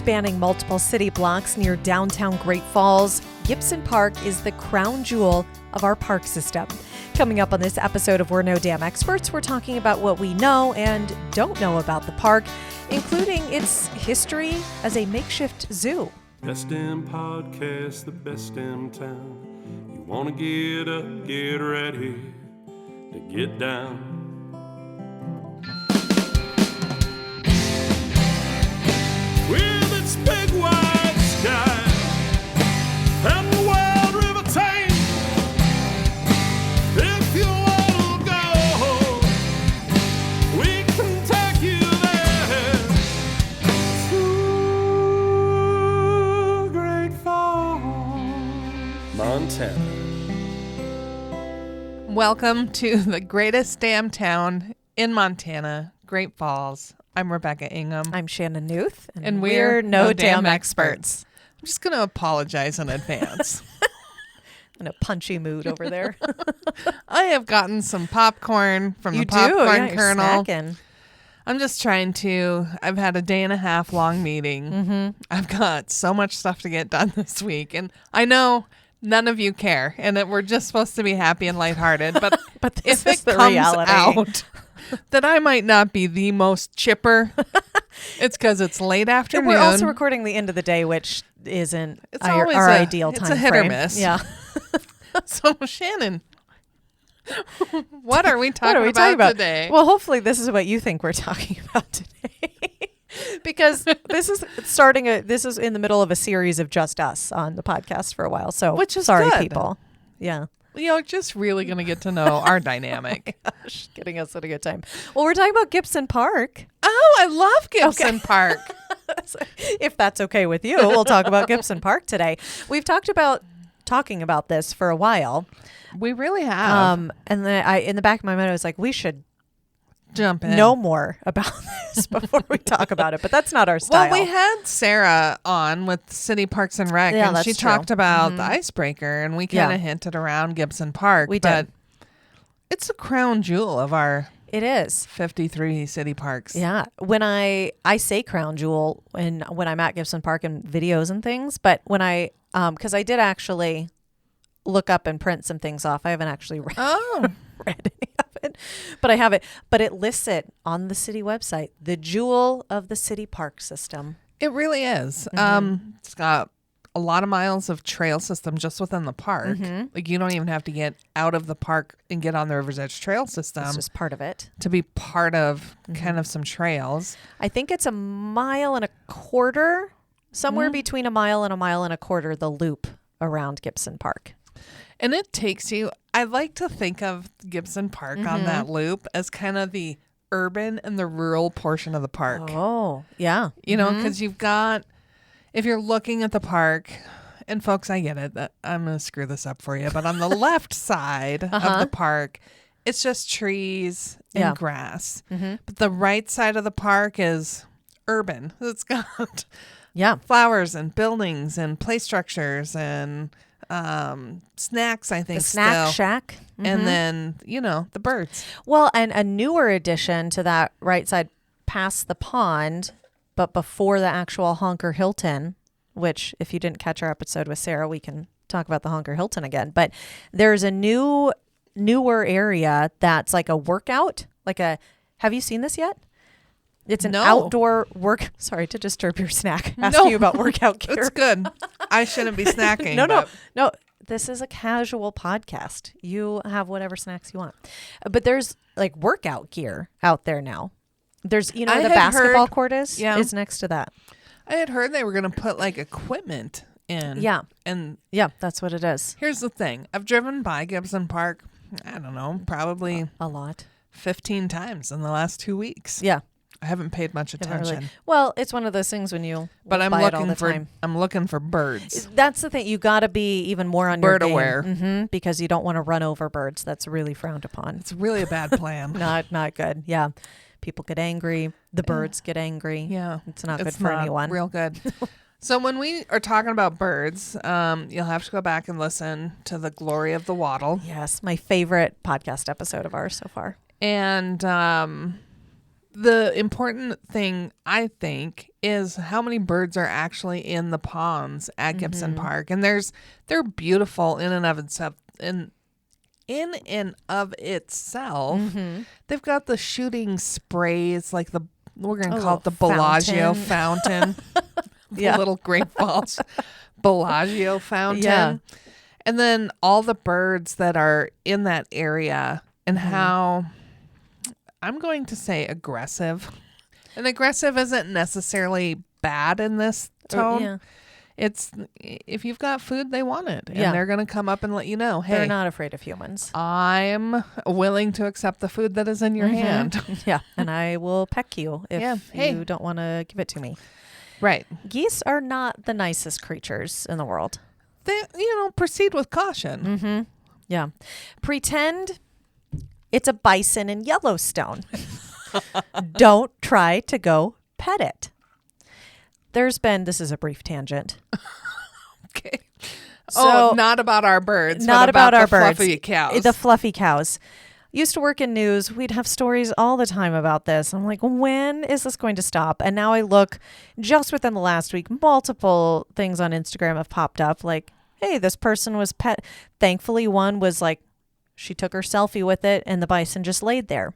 Spanning multiple city blocks near downtown Great Falls, Gibson Park is the crown jewel of our park system. Coming up on this episode of We're No Damn Experts, we're talking about what we know and don't know about the park, including its history as a makeshift zoo. Best damn podcast, the best damn town. You wanna get up, get ready to get down. With its big wide sky and the wild river Thames, if you wanna go, we can take you there to Great Falls, Montana. Welcome to the greatest damn town in Montana, Great Falls. I'm Rebecca Ingham. I'm Shannon Newth, and we're no damn experts. I'm just going to apologize in advance. In a punchy mood over there. I have gotten some popcorn from the popcorn kernel. Snacking. I'm just trying to. I've had a day and a half long meeting. Mm-hmm. I've got so much stuff to get done this week, and I know none of you care, and that we're just supposed to be happy and lighthearted. But this if is it the comes reality. out that I might not be the most chipper, it's because it's late afternoon. We're also recording the end of the day, which isn't It's our always ideal time It's a hit frame. or miss. Yeah. So, Shannon, what are we talking about today? Well, hopefully this is what you think we're talking about today. Because this is in the middle of a series of just us on the podcast for a while. So Which is sorry, good. people. Yeah. Just really going to get to know our dynamic. Gosh, getting us at a good time. Well, we're talking about Gibson Park. Oh, I love Gibson Park. If that's okay with you, we'll talk about Gibson Park today. We've talking about this for a while. We really have. And then in the back of my mind, I was like, we should Jump in. know more about this before we talk about it. But that's not our style. Well, we had Sarah on with City Parks and Rec, and that's she true. talked about the icebreaker, and we kind of hinted around Gibson Park. We but did. It's a crown jewel of our It is. 53 city parks. Yeah. When I say crown jewel when I'm at Gibson Park in videos and things, but when because I did actually look up and print some things off. I haven't actually read any of it, but I have it. But it lists it on the city website, the jewel of the city park system. It really is. Mm-hmm. It's got a lot of miles of trail system just within the park. Mm-hmm. Like, you don't even have to get out of the park and get on the River's Edge Trail system. It's just part of it. To be part of Mm-hmm. kind of some trails. I think it's 1.25 miles, somewhere between 1 mile and 1.25 miles, the loop around Gibson Park. And it takes you, I like to think of Gibson Park on that loop as kind of the urban and the rural portion of the park. Oh, yeah. You know, because you've got, if you're looking at the park, and folks, I get it, that I'm going to screw this up for you, but on the left side of the park, it's just trees and grass. But the right side of the park is urban. It's got flowers and buildings and play structures and snacks, I think, The snack still. shack. And then, the birds. Well, and a newer addition to that right side past the pond, but before the actual Honker Hilton, which if you didn't catch our episode with Sarah, we can talk about the Honker Hilton again. But there's a newer area that's like a workout, have you seen this yet? It's an outdoor sorry to disturb your snack. Asking you about workout gear. It's good. I shouldn't be snacking. No. This is a casual podcast. You have whatever snacks you want. But there's like workout gear out there now. There's, the basketball court is next to that. I had heard they were going to put like equipment in. Yeah. And that's what it is. Here's the thing. I've driven by Gibson Park, I don't know, probably a lot. 15 times in the last 2 weeks. Yeah. I haven't paid much attention. Well, it's one of those things when you but I'm buy looking it all the for time. I'm looking for birds. That's the thing. You got to be even more on Bird your game. aware. Because you don't want to run over birds. That's really frowned upon. It's really a bad plan. Not good. Yeah. People get angry. The birds get angry. Yeah. It's not good for anyone. Real good. So when we are talking about birds, you'll have to go back and listen to The Glory of the Wattle. Yes. My favorite podcast episode of ours so far. And The important thing, I think, is how many birds are actually in the ponds at Gibson Park. And they're beautiful in and of itself. In and of itself, they've got the shooting sprays, like we're going to call it the Bellagio fountain. The little Great Falls Bellagio fountain. Yeah. And then all the birds that are in that area and how, I'm going to say aggressive. And aggressive isn't necessarily bad in this tone. Yeah. It's, if you've got food, they want it. And they're going to come up and let you know, hey, they're not afraid of humans. I'm willing to accept the food that is in your hand. Yeah. And I will peck you if you don't want to give it to me. Right. Geese are not the nicest creatures in the world. They, proceed with caution. Yeah. Pretend it's a bison in Yellowstone. Don't try to go pet it. This is a brief tangent. Okay. So, not about our birds. Not about our birds. Fluffy cows. The fluffy cows. Used to work in news. We'd have stories all the time about this. I'm like, when is this going to stop? And now I look, just within the last week, multiple things on Instagram have popped up. Like, hey, this person was pet. Thankfully, one was like, she took her selfie with it and the bison just laid there.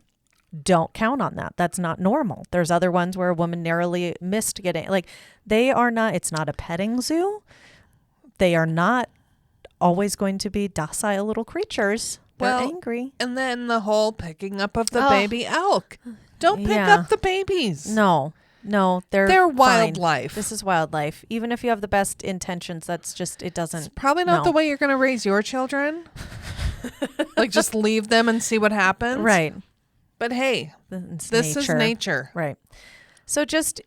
Don't count on that. That's not normal. There's other ones where a woman narrowly missed getting, like, it's not a petting zoo. They are not always going to be docile little creatures. They're angry. And then the whole picking up of the baby elk. Don't pick up the babies. No, they're wildlife. This is wildlife. Even if you have the best intentions, it doesn't. It's probably not the way you're going to raise your children. Like, just leave them and see what happens. Right. But hey, this is nature. Right. So just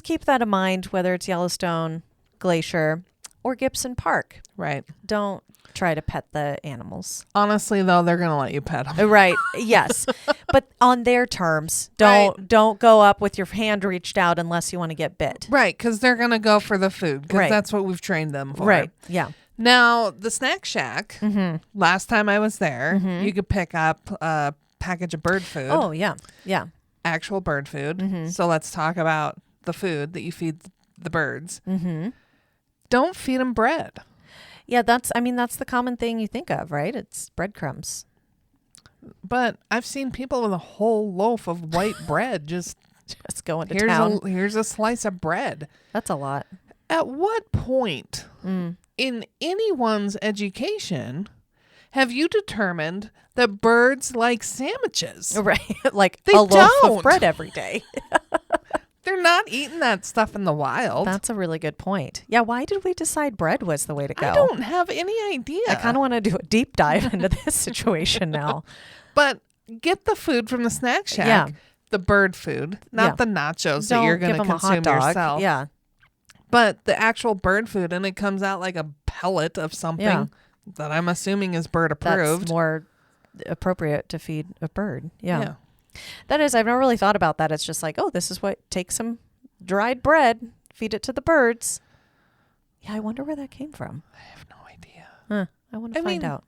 keep that in mind, whether it's Yellowstone, Glacier, or Gibson Park. Right. Don't try to pet the animals. Honestly, though, they're going to let you pet them. Right. Yes. But on their terms. Don't go up with your hand reached out unless you want to get bit. Right. Because they're going to go for the food. Because that's what we've trained them for. Right. Yeah. Now, the snack shack, last time I was there, you could pick up a package of bird food. Oh, yeah. Yeah. Actual bird food. So let's talk about the food that you feed the birds. Don't feed them bread. Yeah, that's the common thing you think of, right? It's breadcrumbs. But I've seen people with a whole loaf of white bread just going to town. Here's a slice of bread. That's a lot. At what point in anyone's education have you determined that birds like sandwiches? Right. Like they a loaf don't. of bread every day. They're not eating that stuff in the wild. That's a really good point. Yeah, why did we decide bread was the way to go? I don't have any idea. I kind of want to do a deep dive into this situation now. But get the food from the snack shack. Yeah. The bird food, not the nachos that you're going to consume yourself. Yeah. But the actual bird food, and it comes out like a pellet of something that I'm assuming is bird approved. That's more appropriate to feed a bird. Yeah. That is, I've never really thought about that. It's just like, this is what, take some dried bread, feed it to the birds. Yeah, I wonder where that came from. I have no idea. I want to find out.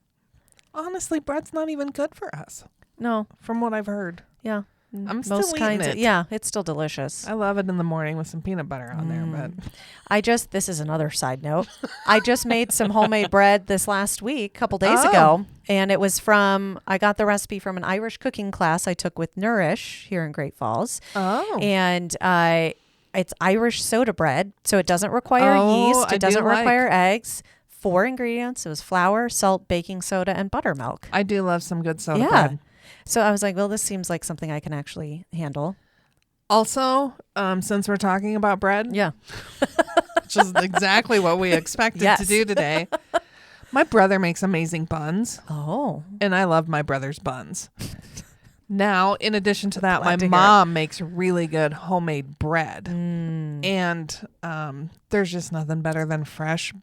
Honestly, bread's not even good for us. No. From what I've heard. Yeah. I'm still eating it. Yeah, it's still delicious. I love it in the morning with some peanut butter on there. But this is another side note. I just made some homemade bread this last week, a couple days ago. And it was I got the recipe from an Irish cooking class I took with Nourish here in Great Falls. Oh. And it's Irish soda bread. So it doesn't require yeast. It doesn't require eggs. 4 ingredients. It was flour, salt, baking soda, and buttermilk. I do love some good soda bread. So I was like, well, this seems like something I can actually handle. Also, since we're talking about bread, which is exactly what we expected to do today, my brother makes amazing buns. Oh. And I love my brother's buns. Now, in addition to that, my mom makes really good homemade bread. And there's just nothing better than fresh,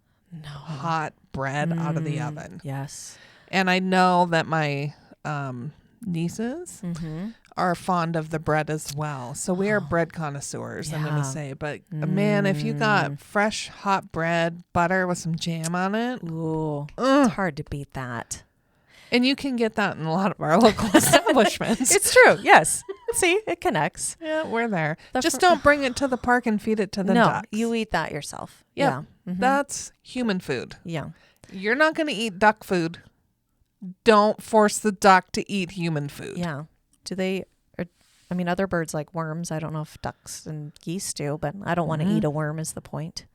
hot bread out of the oven. Yes. And I know that my nieces are fond of the bread as well. So we are bread connoisseurs, I'm going to say. But man, if you got fresh, hot bread, butter with some jam on it. Ooh, it's hard to beat that. And you can get that in a lot of our local establishments. It's true. Yes. See, it connects. Yeah, we're there. Just don't bring it to the park and feed it to the ducks. You eat that yourself. Yep. Yeah. Mm-hmm. That's human food. Yeah. You're not going to eat duck food. Don't force the duck to eat human food. Yeah. Other birds like worms. I don't know if ducks and geese do, but I don't want to eat a worm is the point.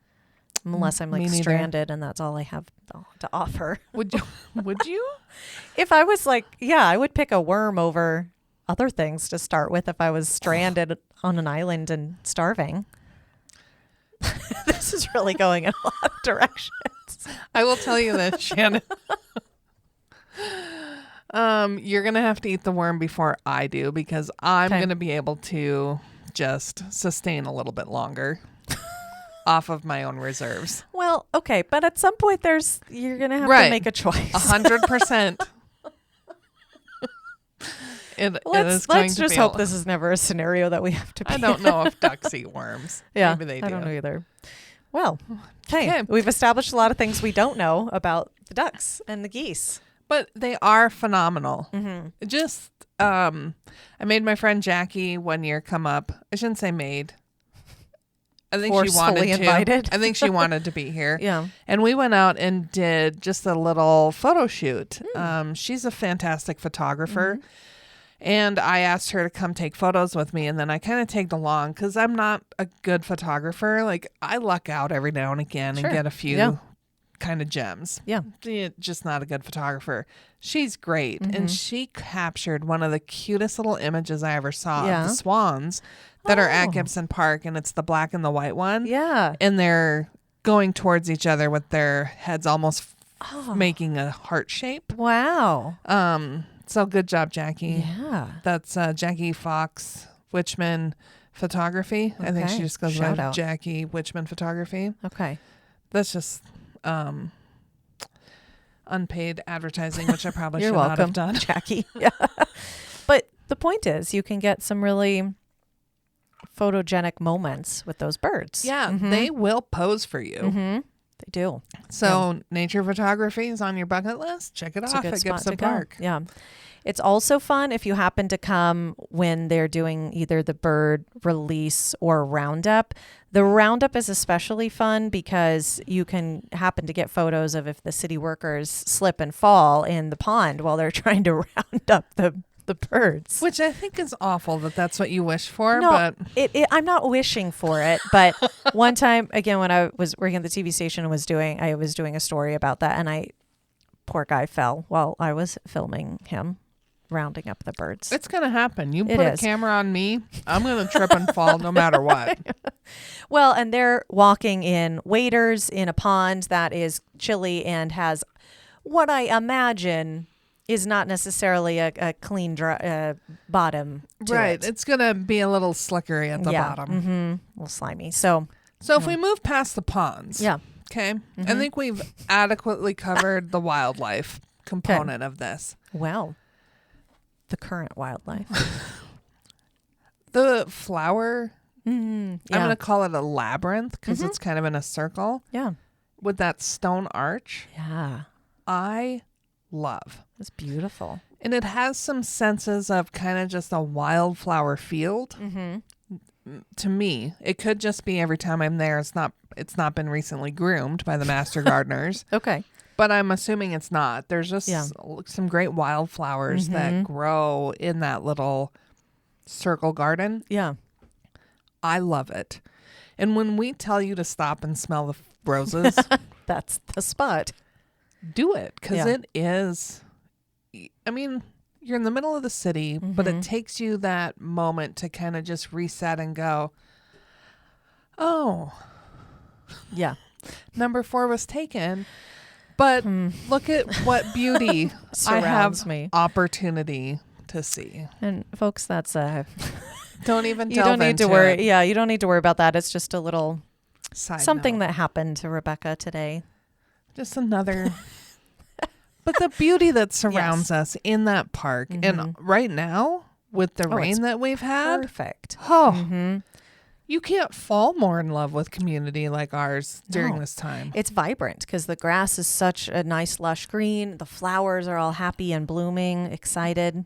Unless I'm like stranded and that's all I have to offer. Would you? If I was like, yeah, I would pick a worm over other things to start with if I was stranded on an island and starving. This is really going in a lot of directions. I will tell you this, Shannon. You're going to have to eat the worm before I do because I'm going to be able to just sustain a little bit longer off of my own reserves. Well, okay, but at some point you're going to have to make a choice. 100%. Let's just hope this is never a scenario that we have to be I don't know if ducks eat worms. Yeah, maybe they do. I don't know either. Well, okay. We've established a lot of things we don't know about the ducks and the geese. But they are phenomenal. Mm-hmm. Just, I made my friend Jackie one year come up. I shouldn't say made. I think she wanted invited. to. I think she wanted to be here. Yeah. And we went out and did just a little photo shoot. She's a fantastic photographer. Mm-hmm. And I asked her to come take photos with me. And then I kind of tagged along because I'm not a good photographer. Like, I luck out every now and again and get a few kind of gems. Yeah. Just not a good photographer. She's great. And she captured one of the cutest little images I ever saw of the swans that are at Gibson Park. And it's the black and the white one. Yeah. And they're going towards each other with their heads almost making a heart shape. Wow. So good job, Jackie. Yeah. That's Jackie Fox Witchman Photography. I think she just goes by Jackie Witchman Photography. Okay. That's just unpaid advertising, which I probably You're should welcome, not have done. Jackie. Yeah. But the point is, you can get some really photogenic moments with those birds. Yeah, they will pose for you. Mm-hmm. They do. So nature photography is on your bucket list. Check it off at Gibson Park. Yeah. It's also fun if you happen to come when they're doing either the bird release or roundup. The roundup is especially fun because you can happen to get photos of if the city workers slip and fall in the pond while they're trying to round up the birds. Which I think is awful that that's what you wish for. No, but I'm not wishing for it. But one time, again, when I was working at the TV station and I was doing a story about that, and poor guy fell while I was filming him rounding up the birds. It's going to happen. You put a camera on me, I'm going to trip and fall no matter what. Well, and they're walking in waders in a pond that is chilly and has what I imagine is not necessarily a clean dry, bottom to right. it. It's going to be a little slickery at the bottom. Mm-hmm. A little slimy. So if we move past the ponds. Yeah. Okay. I think we've adequately covered the wildlife component of this. Well, the current wildlife. The flower, I'm I'm going to call it a labyrinth because it's kind of in a circle. Yeah. With that stone arch. Yeah. I love. It's beautiful. And it has some senses of kind of just a wildflower field. To me, it could just be every time I'm there. It's not been recently groomed by the master gardeners. Okay. But I'm assuming it's not. There's just some great wildflowers that grow in that little circle garden. Yeah. I love it. And when we tell you to stop and smell the roses, that's the spot. Do it because it is. I mean, you're in the middle of the city, but it takes you that moment to kind of just reset and go, oh, yeah, number 4 was taken. But look at what beauty I have opportunity to see. And folks, that's don't even you don't need to worry. Yeah, you don't need to worry about that. It's just a little something that happened to Rebecca today. Just another. But the beauty that surrounds us in that park, and right now with the rain that we've had, perfect. Oh, You can't fall more in love with community like ours during No. this time. It's vibrant because the grass is such a nice lush green. The flowers are all happy and blooming, excited.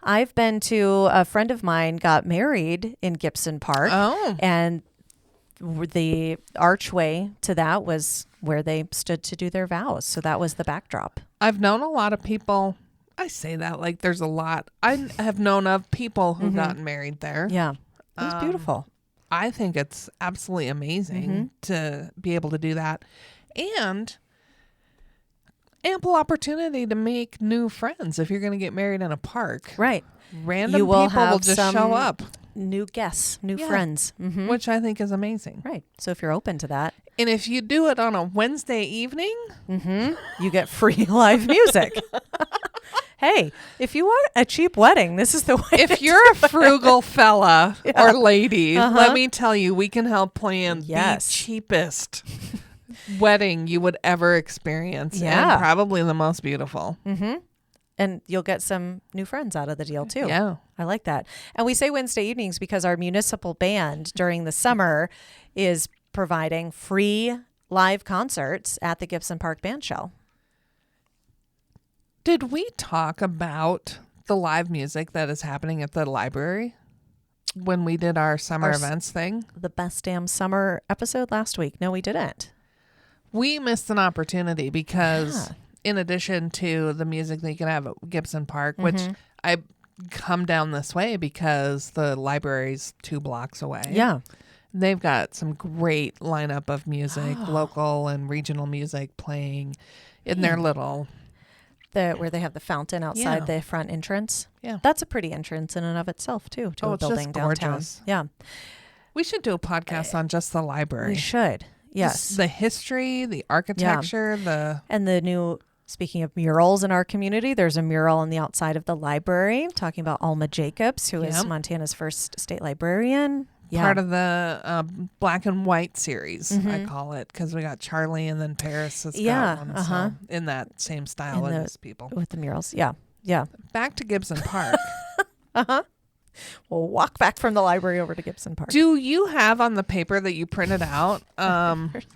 I've been to, a friend of mine got married in Gibson Park. Oh. And the archway to that was where they stood to do their vows. So that was the backdrop. I've known a lot of people. I say that like there's a lot. I have known of people who've gotten married there. Yeah. It was beautiful. I think it's absolutely amazing to be able to do that. And ample opportunity to make new friends if you're going to get married in a park. Right. Random You will people will have just some show up, new guests, new Yeah. friends. which I think is amazing. Right. So if you're open to that, And if you do it on a Wednesday evening, you get free live music. Hey, if you want a cheap wedding, this is the way. if you're a frugal fella or lady, let me tell you, we can help plan Yes. the cheapest wedding you would ever experience. Yeah. And probably the most beautiful. And you'll get some new friends out of the deal too. Yeah. I like that. And we say Wednesday evenings because our municipal band during the summer is providing free live concerts at the Gibson Park Band Shell. Did we talk about the live music that is happening at the library when we did our summer events thing? The Best Damn Summer episode last week. No, we didn't. We missed an opportunity because in addition to the music that you can have at Gibson Park, which I come down this way because the library's 2 blocks away. Yeah. They've got some great lineup of music, local and regional music playing in their little... Where they have the fountain outside the front entrance. Yeah. That's a pretty entrance in and of itself, too, to a it's just building downtown. gorgeous. Yeah. We should do a podcast on just the library. We should. Yes. The history, the architecture, And the new, speaking of murals in our community, there's a mural on the outside of the library talking about Alma Jacobs, who is Montana's first state librarian. Yeah. part of the black and white series, I call it, because we got Charlie and then Paris has got one. So in that same style as people. With the murals. Yeah. Yeah. Back to Gibson Park. We'll walk back from the library over to Gibson Park. Do you have on the paper that you printed out,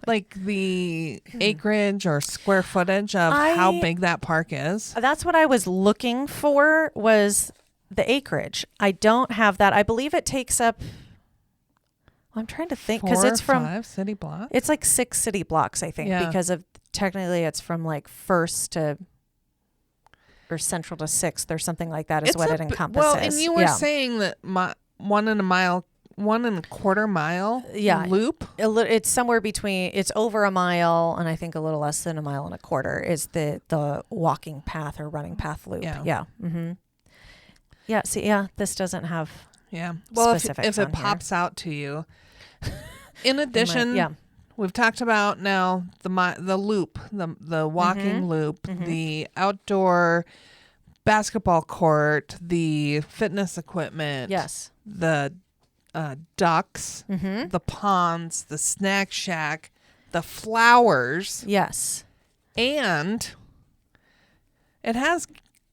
like the acreage or square footage of how big that park is? That's what I was looking for, was the acreage. I don't have that. I believe it takes up, I'm trying to think, because it's from 5 city blocks. It's like 6 city blocks, I think, because of technically it's from like First to or Central to 6th or something like that is what it encompasses. Well, and you were saying that 1.25 mile loop. It's somewhere between, it's over a mile and I think a little less than 1.25 miles is the walking path or running path loop. Yeah. Yeah. See, this doesn't have. Yeah. Well, if it on pops out to you, in addition, we've talked about now the loop, the walking loop, the outdoor basketball court, the fitness equipment, the ducks, the ponds, the snack shack, the flowers, and it has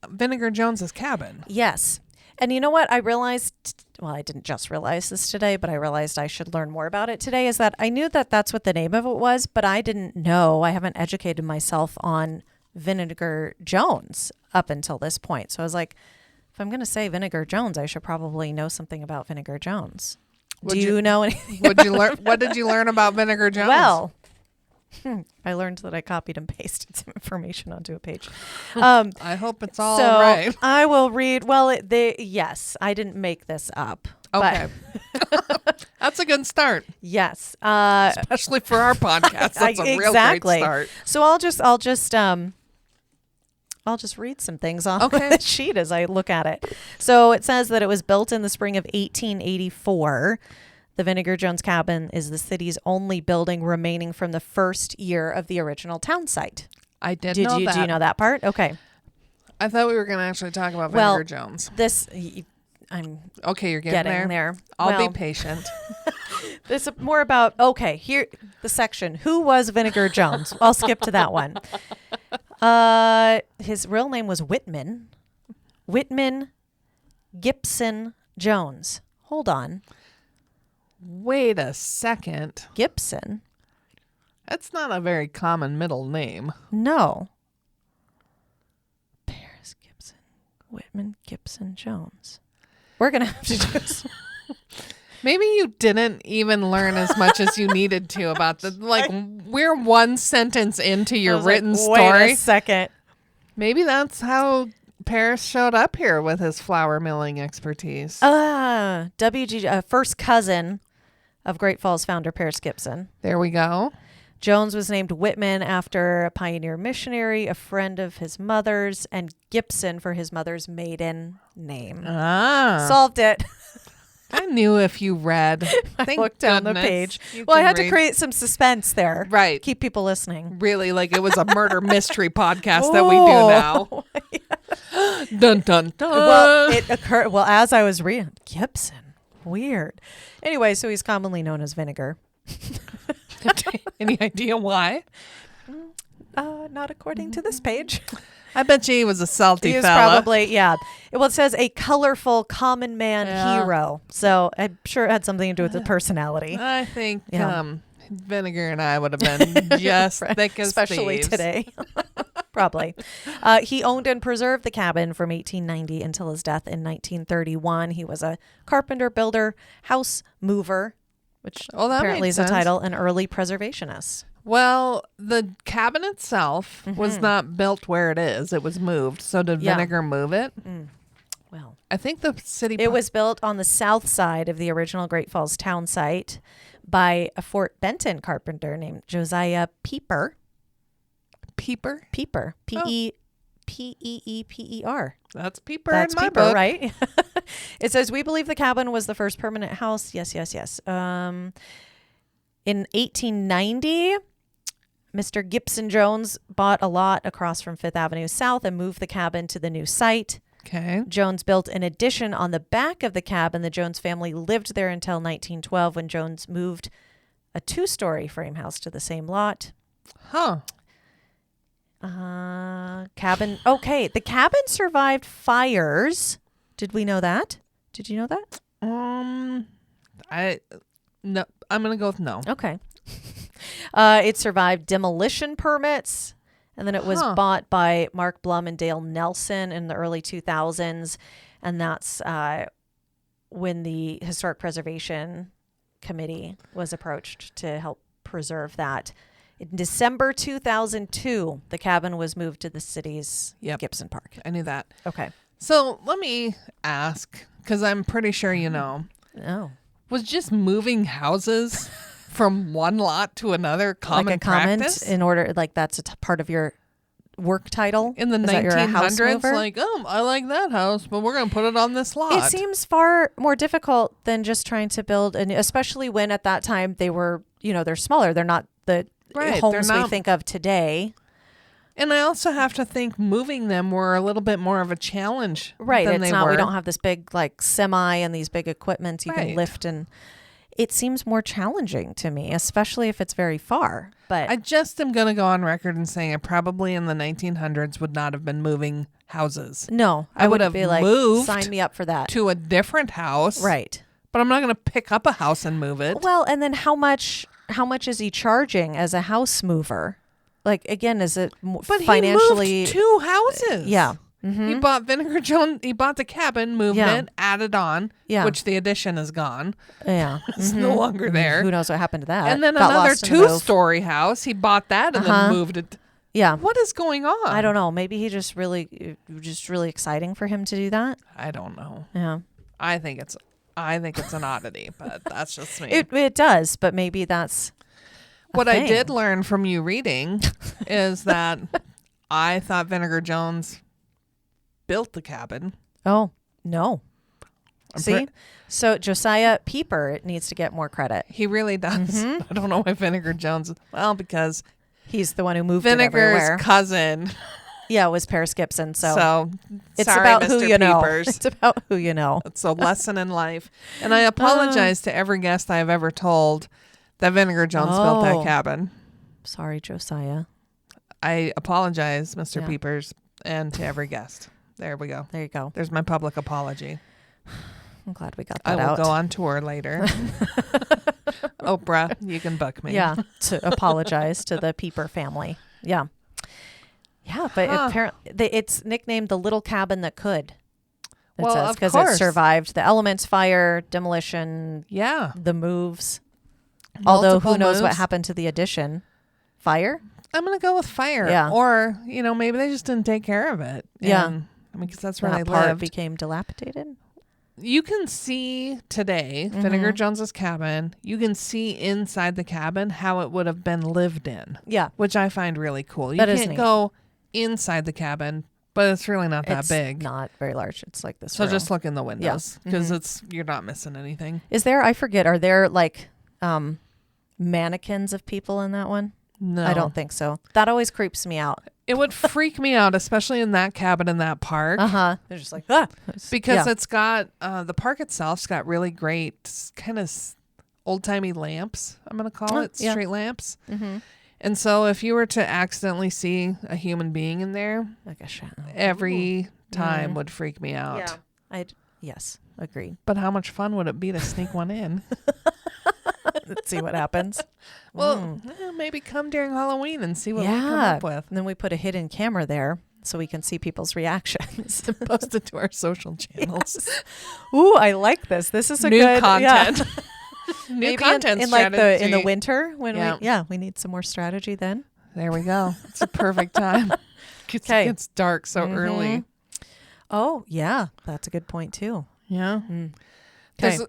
Vinegar Jones's cabin. Yes. And you know what I realized? Well, I didn't just realize this today, but I realized I should learn more about it today, is that I knew that that's what the name of it was, but I didn't know. I haven't educated myself on Vinegar Jones up until this point. So I was like, if I'm going to say Vinegar Jones, I should probably know something about Vinegar Jones. Do you know anything? What did you learn about Vinegar Jones? Well, I learned that I copied and pasted some information onto a page. I hope it's all so right. I will read. Well, yes, I didn't make this up. Okay. That's a good start. Yes. Especially for our podcast. That's a real great start. So I'll just read some things off the sheet as I look at it. So it says that it was built in the spring of 1884. The Vinegar Jones cabin is the city's only building remaining from the first year of the original town site. I did know that. Do you know that part? Okay. I thought we were going to actually talk about Vinegar Jones. I'm okay. You're getting there. I'll be patient. This is more about, here, the section. Who was Vinegar Jones? I'll skip to that one. His real name was Whitman Gibson Jones. Hold on. Wait a second. Gibson? That's not a very common middle name. No. Paris Gibson, Whitman Gibson Jones. We're going to have to do this. Maybe you didn't even learn as much as you needed to about the, like, we're one sentence into your written story. Wait a second. Maybe that's how Paris showed up here with his flour milling expertise. WG, first cousin of Great Falls founder Paris Gibson. There we go. Jones was named Whitman after a pioneer missionary, a friend of his mother's, and Gibson for his mother's maiden name. Solved it. I knew if you read. I looked down the page. Well, I had to create some suspense there. Right. Keep people listening. Really, like it was a murder mystery podcast that we do now. Dun, dun, dun. Well, it occurred. Well, as I was reading, Gibson. Weird. Anyway, so he's commonly known as Vinegar. Any idea why? Not according to this page. I bet you he was a salty He was fella. probably, yeah. Well, it says a colorful common man hero. So I'm sure it had something to do with the personality. I think Yeah. Vinegar and I would have been just thick as Especially thieves. today. Probably. He owned and preserved the cabin from 1890 until his death in 1931. He was a carpenter, builder, house mover, which Oh, that apparently makes is a sense. title, and early preservationist. Well, the cabin itself was not built where it is. It was moved. So did Yeah. Vinegar move it? Well, I think the city... it was built on the south side of the original Great Falls town site by a Fort Benton carpenter named Josiah Pieper. Peeper? Peeper. P-E-E-P-E-R. That's Peeper That's in my Peeper, book. right? It says, we believe the cabin was the first permanent house. Yes, yes, yes. In 1890, Mr. Gibson Jones bought a lot across from Fifth Avenue South and moved the cabin to the new site. Okay. Jones built an addition on the back of the cabin. The Jones family lived there until 1912 when Jones moved a 2-story frame house to the same lot. Huh. Cabin. Okay. The cabin survived fires. Did we know that? Did you know that? No. I'm going to go with no. Okay. It survived demolition permits, and then it was bought by Mark Blum and Dale Nelson in the early 2000s, and that's when the Historic Preservation Committee was approached to help preserve that. In December 2002, the cabin was moved to the city's Gibson Park. I knew that. Okay. So let me ask, because I'm pretty sure you know. Oh. Was just moving houses from one lot to another common Like a comment practice? in order, like that's a part of your work title? In the Is that you're a house 1900s, mover? like, oh, I like that house, but we're going to put it on this lot. It seems far more difficult than just trying to build, and especially when at that time they were, they're smaller. They're not the homes we think of today. And I also have to think moving them were a little bit more of a challenge. Right. Than It's they not, were. we don't have this big like semi and these big equipment you can Right. lift, and it seems more challenging to me, especially if it's very far. But I just am going to go on record and saying I probably in the 1900s would not have been moving houses no, I would wouldn't have be like, moved sign me up for that. to a different house. Right. But I'm not going to pick up a house and move it. Well, and then how much is he charging as a house mover? Like, again, is it But financially? he moved 2 houses. Yeah. He bought Vinegar Jones. He bought the cabin, moved Yeah. it, added on, Yeah. which the addition is gone. Yeah. It's no longer there. Who knows what happened to that? And then Got another lost in the move. 2-story house. He bought that and then moved it. Yeah. What is going on? I don't know. Maybe he just really exciting for him to do that. I don't know. Yeah. I think it's an oddity, but that's just me. It does, but maybe that's What I thing. did learn from you reading is that I thought Vinegar Jones built the cabin. Oh, no. I'm See? pre- So Josiah Pieper needs to get more credit. He really does. I don't know why Vinegar Jones. Well, because He's the one who moved it Vinegar's everywhere. cousin. Yeah, it was Paris Gibson. So, it's sorry, about Mr. who you know. Peepers. It's about who you know. It's a lesson in life. And I apologize to every guest I have ever told that Vinegar Jones built that Oh. cabin. Sorry, Josiah. I apologize, Mr. Yeah. Peepers, and to every guest. There we go. There you go. There's my public apology. I'm glad we got I that will out. go on tour later. Oprah, you can book me. Yeah, to apologize to the Peeper family. Yeah. Yeah, but apparently it's nicknamed the little cabin that could. It Well, says of because it course. survived the elements, fire, demolition, Yeah. the moves. Although Multiple who knows what moves. happened to the addition? Fire? I'm going to go with fire. Yeah. Or, maybe they just didn't take care of it. Yeah. And, because that's where That they part lived. became dilapidated. You can see today, Mm-hmm. Vinegar Jones's cabin, you can see inside the cabin how it would have been lived in, Yeah. which I find really cool. You That is can't neat. go inside the cabin, but it's really not that It's big. not very large. It's like this So room. just look in the windows because Mhm. you're not missing anything. Is there, I forget, are there like mannequins of people in that one? No, I don't think so. That always creeps me out. It would freak me out, especially in that cabin in that park. Uh-huh. They're just like, ah. Because Yeah. it's got the park itself's got really great kind of old timey lamps. I'm gonna call it yeah. street lamps. Mm-hmm. And so if you were to accidentally see a human being in there, Like a shadow. every time Mhm. would freak me out. Yeah. Yes, agreed. But how much fun would it be to sneak one in? Let's see what happens. Well, maybe come during Halloween and see what we come Yeah. up with. And then we put a hidden camera there so we can see people's reactions. Post it to our social channels. Yes. Ooh, I like this. This is a New good content. Yeah. New Maybe content in like the in the strategy. winter when Yeah. we need some more strategy then. There we go. It's a perfect time. It 'Kay. gets dark so early. Oh, yeah. That's a good point too. Yeah. Mm. 'Cause,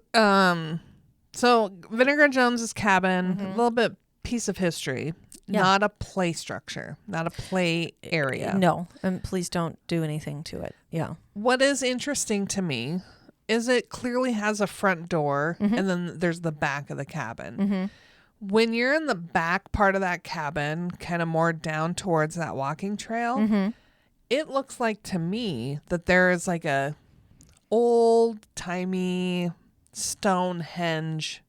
so Vinegar Jones's cabin, a little bit piece of history, Yeah. not a play structure, not a play area. No, and please don't do anything to it. Yeah. What is interesting to me is it clearly has a front door and then there's the back of the cabin. Mm-hmm. When you're in the back part of that cabin, kind of more down towards that walking trail, Mm-hmm. it looks like to me that there is like a old timey Stonehenge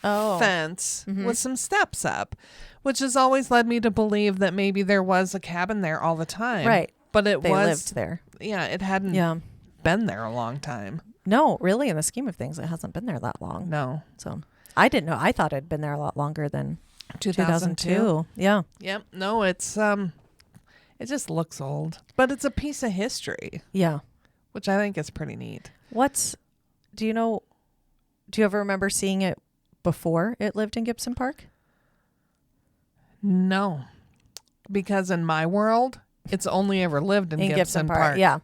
fence with some steps up, which has always led me to believe that maybe there was a cabin there all the time. Right. But it They was lived there. Yeah, it hadn't Yeah. been there a long time. No, really, in the scheme of things, it hasn't been there that long. No. So I didn't know. I thought it had been there a lot longer than 2002. 2002. Yeah. Yep. No, it's it just looks old. But it's a piece of history, Yeah. which I think is pretty neat. Do you ever remember seeing it before it lived in Gibson Park? No. Because in my world, it's only ever lived in Gibson Park. Yeah.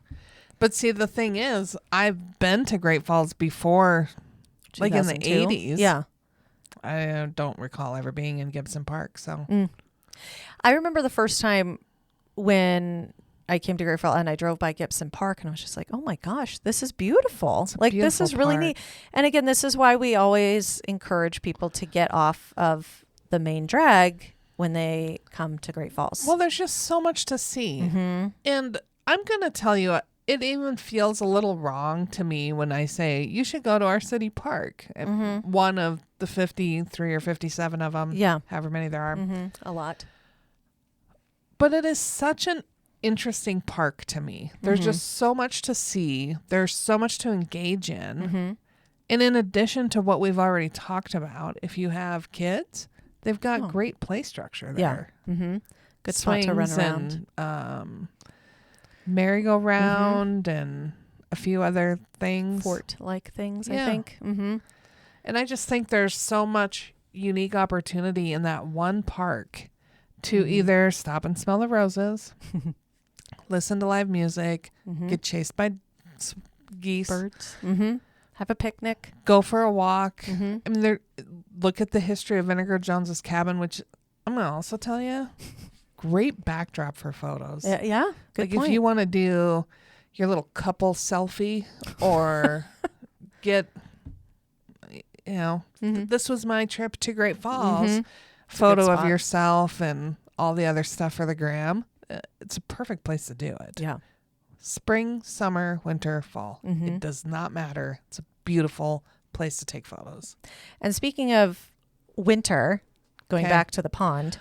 But see, the thing is, I've been to Great Falls before, like in the 2002? 80s. Yeah. I don't recall ever being in Gibson Park. So I remember the first time when I came to Great Falls and I drove by Gibson Park and I was just like, oh my gosh, this is beautiful. Like, this beautiful is really park. neat. And again, this is why we always encourage people to get off of the main drag when they come to Great Falls. well, there's just so much to see. Mm-hmm. And I'm going to tell you, it even feels a little wrong to me when I say you should go to our city park. One of the 53 or 57 of them, Yeah. however many there are. A lot. But it is such an interesting park to me. There's just so much to see. There's so much to engage in. And in addition to what we've already talked about, if you have kids, they've got great play structure there. Yeah. Mm-hmm. Good spot to run Swings around. and merry-go-round and a few other things. Fort-like things, I Yeah. think. Mm-hmm. And I just think there's so much unique opportunity in that one park to either stop and smell the roses, listen to live music, get chased by geese, Birds. Mm-hmm. Have a picnic. go for a walk. Mm-hmm. I mean, look at the history of Vinegar Jones's cabin, which I'm going to also tell you, great backdrop for photos. Yeah. Good Like point. if you want to do your little couple selfie or get, this was my trip to Great Falls, photo of spot. yourself and all the other stuff for the gram. It's a perfect place to do it. Yeah. Spring, summer, winter, fall. It does not matter. It's a beautiful place to take photos. And speaking of winter, going Okay. back to the pond,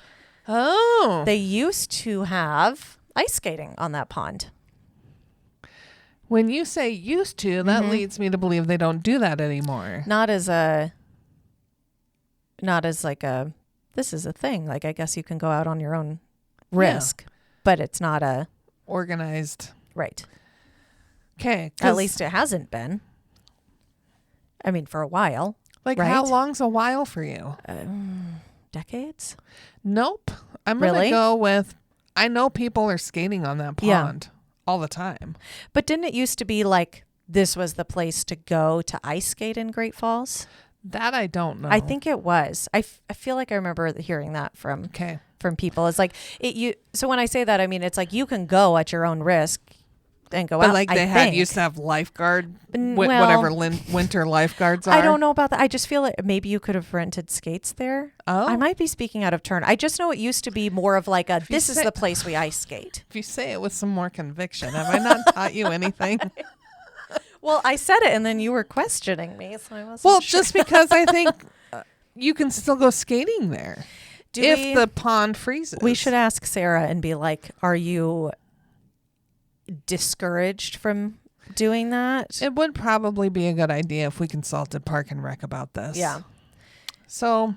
Oh. they used to have ice skating on that pond. When you say used to, that leads me to believe they don't do that anymore. Not as like a, this is a thing. Like, I guess you can go out on your own risk, but it's not a organized. Right. Okay. At least it hasn't been. I mean, for a while. Like, right? how long's a while for you? Decades? Nope. I'm going to Really? go with, I know people are skating on that pond all the time. But didn't it used to be like this was the place to go to ice skate in Great Falls? That I don't know. I think it was. I feel like I remember hearing that from people. It's like so when I say that, I mean, it's like you can go at your own risk and go out. But like they used to have lifeguard, well, whatever winter lifeguards are. I don't know about that. I just feel like maybe you could have rented skates there. Oh. I might be speaking out of turn. I just know it used to be more of like this is the place we ice skate. If you say it with some more conviction, have I not taught you anything? Well, I said it and then you were questioning me, so I wasn't Well, sure. just because I think you can still go skating there if the pond freezes. We should ask Sarah and be like, are you discouraged from doing that? It would probably be a good idea if we consulted Park and Rec about this. Yeah. So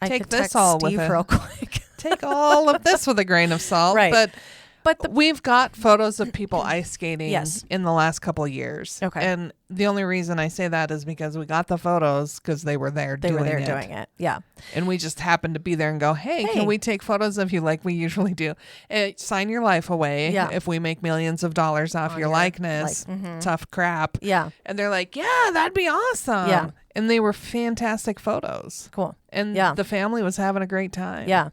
I take could this text all Steve with real quick. take all of this with a grain of salt. Right. But we've got photos of people ice skating in the last couple of years. Okay. And the only reason I say that is because we got the photos because they were there doing it. Yeah. And we just happened to be there and go, hey, can we take photos of you like we usually do? Sign your life away if we make millions of dollars off your likeness. Tough crap. Yeah. And they're like, yeah, that'd be awesome. Yeah. And they were fantastic photos. Cool. And the family was having a great time. Yeah.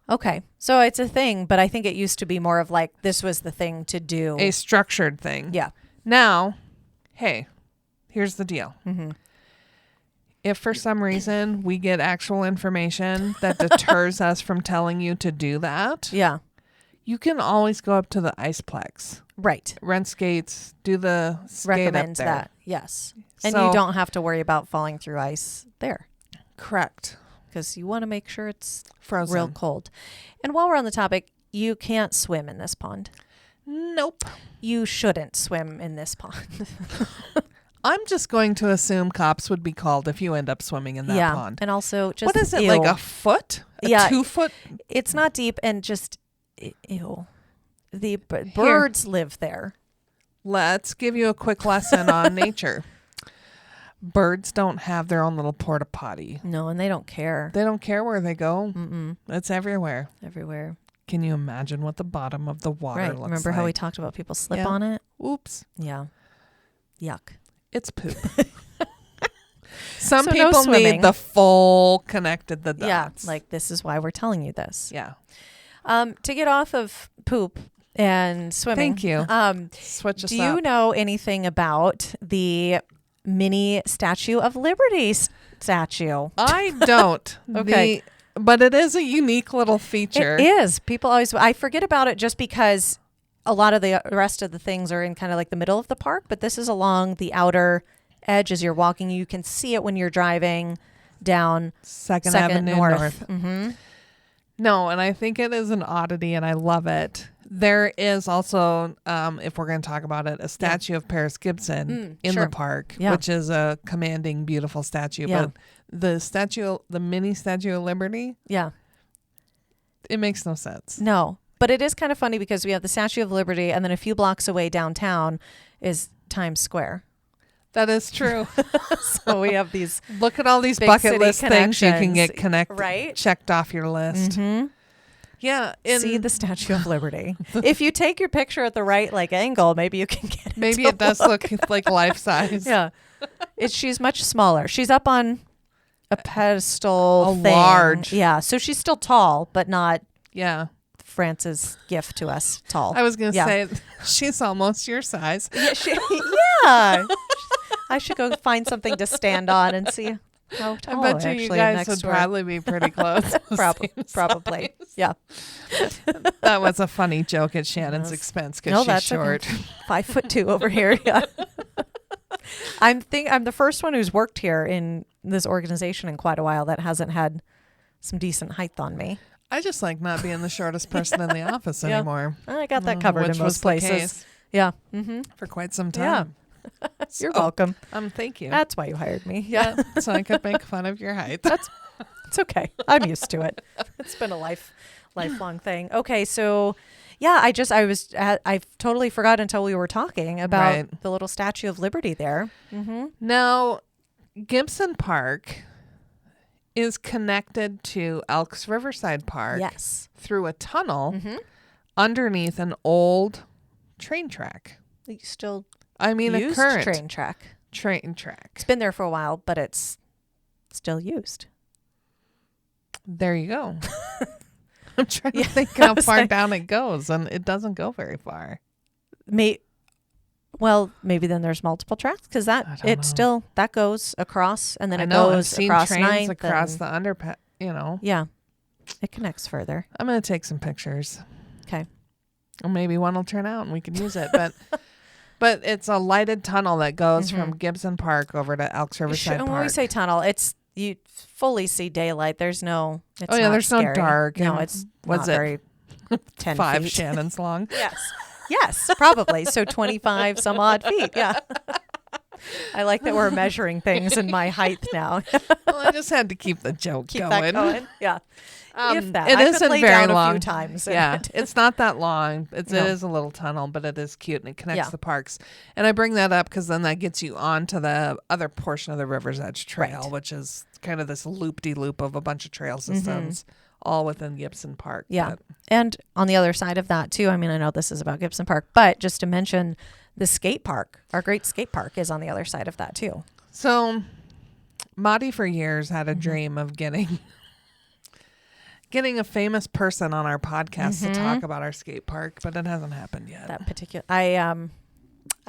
Okay. So it's a thing, but I think it used to be more of like this was the thing to do. A structured thing. Yeah. Now, hey, here's the deal. Mm-hmm. If for some reason we get actual information that deters us from telling you to do that, you can always go up to the Iceplex. Right. Rent skates, do the skate Recommend up there. that. Yes. And So- you don't have to worry about falling through ice there Correct. because you want to make sure it's Frozen. real cold. And while we're on the topic, you can't swim in this pond. Nope. You shouldn't swim in this pond. I'm just going to assume cops would be called if you end up swimming in that pond. And also just What is it, ew. like a foot? A 2 foot? It's not deep and just ew. The birds live there. Let's give you a quick lesson on nature. Birds don't have their own little porta potty. No, and they don't care. They don't care where they go. Mm-mm. It's everywhere. Everywhere. Can you imagine what the bottom of the water Right. looks Remember like? how we talked about people slip on it? Oops. Yeah. Yuck. It's poop. Some So no people swimming. need the full connected the dots. Yeah. Like this is why we're telling you this. Yeah. To get off of poop and swimming. Thank you. Switch us Do up. you know anything about the mini Statue of Liberty statue? I don't. Okay. But it is a unique little feature. It is. People always, I forget about it just because a lot of the rest of the things are in kind of like the middle of the park, but this is along the outer edge as you're walking. You can see it when you're driving down Second Avenue North. Mm-hmm. No, and I think it is an oddity, and I love it. There is also, if we're going to talk about it, a statue of Paris Gibson in the park, which is a commanding, beautiful statue. Yeah. But the mini Statue of Liberty, it makes no sense. No, but it is kind of funny because we have the Statue of Liberty, and then a few blocks away downtown is Times Square. That is true. So we have these. Look at all these big bucket city list things you can get right? checked off your list. Mm-hmm. Yeah. See the Statue of Liberty. If you take your picture at the right angle, maybe you can get it. Maybe it does look like life size. Yeah. She's much smaller. She's up on a pedestal thing. Large. Yeah. So she's still tall, but not France's gift to us tall. I was going to say she's almost your size. Yeah. I should go find something to stand on and see how tall I bet I you actually guys next would door. probably be pretty close. Probably. Yeah. That was a funny joke at Shannon's expense because she's short. Okay. 5'2" over here. Yeah. I'm the first one who's worked here in this organization in quite a while that hasn't had some decent height on me. I just like not being the shortest person in the office anymore. I got that covered in most places. Yeah. for quite some time. You're welcome. Thank you. That's why you hired me. Yeah, so I could make fun of your height. It's okay. I'm used to it. It's been a lifelong thing. Okay, so yeah, I totally forgot until we were talking about the little Statue of Liberty there. Now, Gibson Park is connected to Elks Riverside Park. Yes. Through a tunnel underneath an old train track. You still a current train track. It's been there for a while, but it's still used. There you go. I'm trying to think how far down it goes, and it doesn't go very far. Maybe then there's multiple tracks because that goes across, and then it goes across trains across the underpass. Yeah, it connects further. I'm gonna take some pictures. Okay. Or maybe one will turn out and we can use it, but it's a lighted tunnel that goes from Gibson Park over to Elks Riverside Park. When we say tunnel, you fully see daylight. There's no. There's no dark. No, it's not very 10 5 feet. Shannons long. Yes, probably. So 25 some odd feet. Yeah. I like that we're measuring things in my height now. Well, I just had to keep the joke going. That going. Yeah. If that. It isn't lay very down long. A few times. Yeah, it's not that long. It is a little tunnel, but it is cute and it connects the parks. And I bring that up because then that gets you onto the other portion of the River's Edge Trail, which is kind of this loop-de-loop of a bunch of trail systems, all within Gibson Park. Yeah, and on the other side of that too. I mean, I know this is about Gibson Park, but just to mention, the skate park, our great skate park, is on the other side of that too. So, Maddie for years had a dream of getting a famous person on our podcast to talk about our skate park, but it hasn't happened yet. That particular, I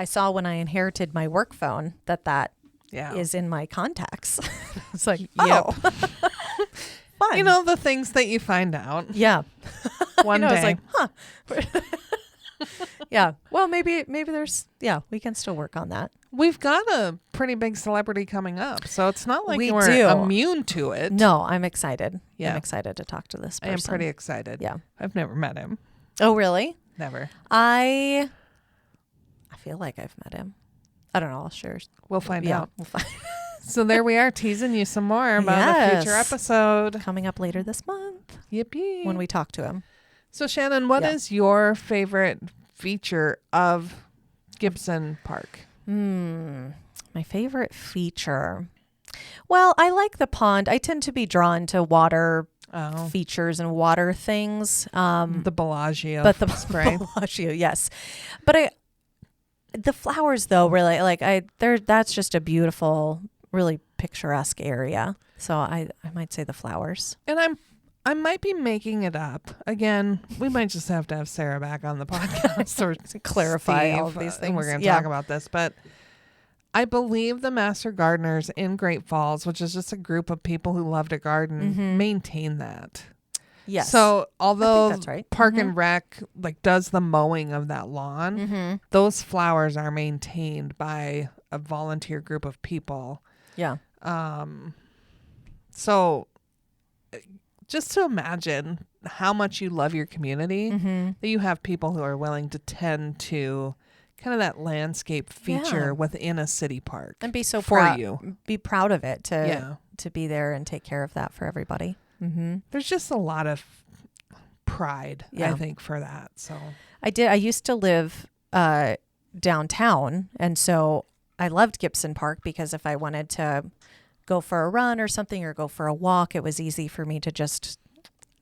saw when I inherited my work phone that is in my contacts. It's like, fun. The things that you find out. Yeah. One day. It's like, yeah. Well, maybe there's, we can still work on that. We've got a pretty big celebrity coming up, so it's not like we're immune to it. No, I'm excited. Yeah. I'm excited to talk to this person. I am pretty excited. Yeah. I've never met him. Oh, really? Never. I feel like I've met him. I don't know. I'll share. We'll find out. We'll find So there we are, teasing you some more about a future episode. Coming up later this month. Yippee. When we talk to him. So, Shannon, what is your favorite feature of Gibson Park? My favorite feature. Well, I like the pond. I tend to be drawn to water features and water things. The Bellagio. But the spray. Bellagio, yes. But the flowers, though, really, that's just a beautiful, really picturesque area. So I might say the flowers. And I might be making it up. Again, we might just have to have Sarah back on the podcast or to clarify Steve, all of these things. And we're going to talk about this. But I believe the Master Gardeners in Great Falls, which is just a group of people who love to garden, maintain that. Yes. So although that's right. Park and Rec does the mowing of that lawn, those flowers are maintained by a volunteer group of people. Yeah. So just to imagine how much you love your community, that you have people who are willing to tend to kind of that landscape feature within a city park. And be so for you. Be proud of it to be there and take care of that for everybody. There's just a lot of pride, I think, for that. So I used to live downtown, and so I loved Gibson Park because if I wanted to go for a run or something or go for a walk, it was easy for me to just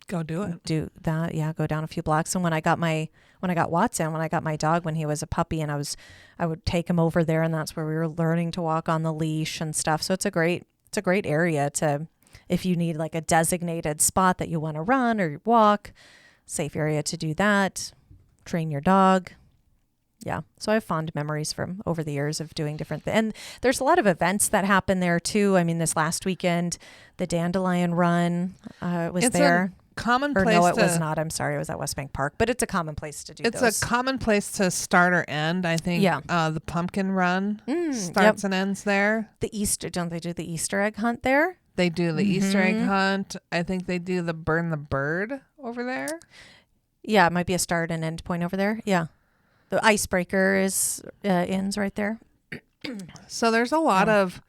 go do it. Do that, go down a few blocks. And when I got Watson, when I got my dog when he was a puppy, and I would take him over there, and that's where we were learning to walk on the leash and stuff. So it's a great area to, if you need like a designated spot that you want to run or walk, safe area to do that, train your dog. Yeah. So I have fond memories from over the years of doing different things. And there's a lot of events that happen there too. I mean, this last weekend, the Dandelion Run was there. Common or place. No, it was not. I'm sorry. It was at West Bank Park, but it's a common place to do It's those. a common place to start or end. I think the Pumpkin Run starts and ends there. Don't they do the Easter egg hunt there? They do the Easter egg hunt. I think they do the Burn the Bird over there. Yeah, it might be a start and end point over there. Yeah. The icebreaker is inns right there. So there's a lot of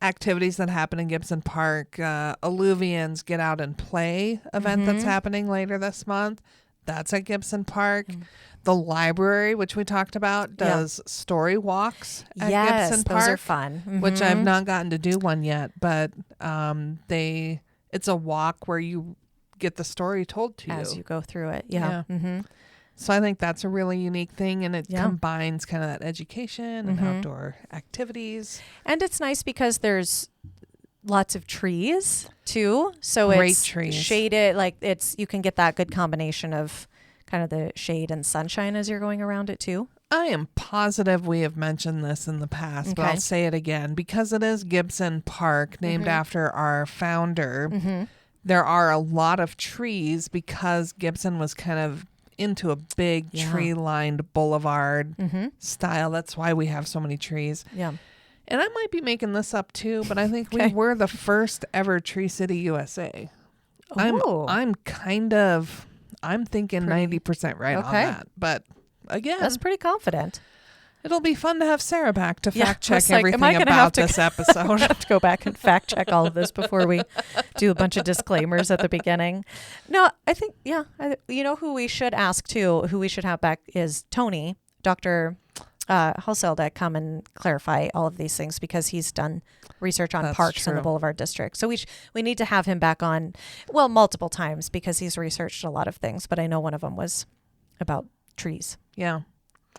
activities that happen in Gibson Park. Alluvians Get Out and Play event that's happening later this month. That's at Gibson Park. The library, which we talked about, does story walks at Gibson Park. Those are fun. Which I've not gotten to do one yet, but it's a walk where you get the story told to you as you go through it. Yeah. So I think that's a really unique thing, and it combines kind of that education and outdoor activities. And it's nice because there's lots of trees too. So Great it's trees. shaded, like you can get that good combination of kind of the shade and sunshine as you're going around it too. I am positive we have mentioned this in the past, but I'll say it again. Because it is Gibson Park, named after our founder, there are a lot of trees because Gibson was kind of into a big tree-lined boulevard style. That's why we have so many trees. Yeah. And I might be making this up too, but I think we were the first ever Tree City, USA. Oh. I'm thinking 90% right on that. But again, that's pretty confident. It'll be fun to have Sarah back to fact check it's like, everything am I gonna about have to, this episode. I'm gonna have to go back and fact check all of this before we do a bunch of disclaimers at the beginning. No, I think, you know who we should ask too, who we should have back is Tony, Dr. Hulsell, to come and clarify all of these things because he's done research on parks in the Boulevard District. So we need to have him back on, well, multiple times because he's researched a lot of things, but I know one of them was about trees. Yeah.